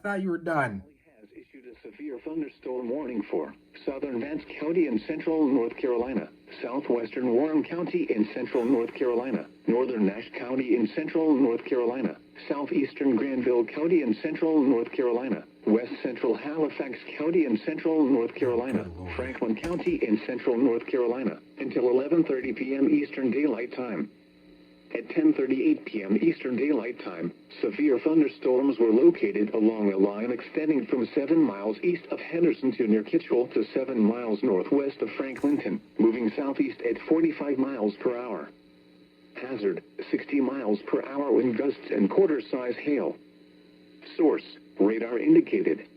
thought you were done. Has issued a severe thunderstorm warning for southern Vance County in central North Carolina, southwestern Warren County in central North Carolina, northern Nash County in central North Carolina, southeastern Granville County in central North Carolina, west central Halifax County in central North Carolina, Franklin County in central North Carolina, until 11:30 p.m. Eastern Daylight Time. At 10:38 p.m. Eastern Daylight Time, severe thunderstorms were located along a line extending from 7 miles east of Henderson to near Kitchell to 7 miles northwest of Franklinton, moving southeast at 45 miles per hour. Hazard, 60 miles per hour wind gusts and quarter-size hail. Source, radar indicated.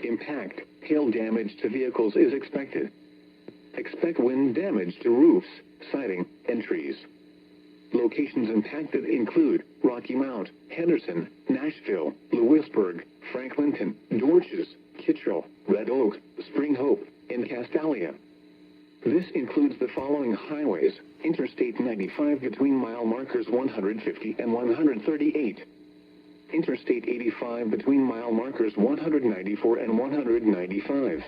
Impact, hail damage to vehicles is expected. Expect wind damage to roofs, siding, and trees. Locations impacted include Rocky Mount, Henderson, Nashville, Lewisburg, Franklinton, Dorches, Kitchell, Red Oak, Spring Hope, and Castalia. This includes the following highways: Interstate 95 between mile markers 150 and 138. Interstate 85 between mile markers 194 and 195.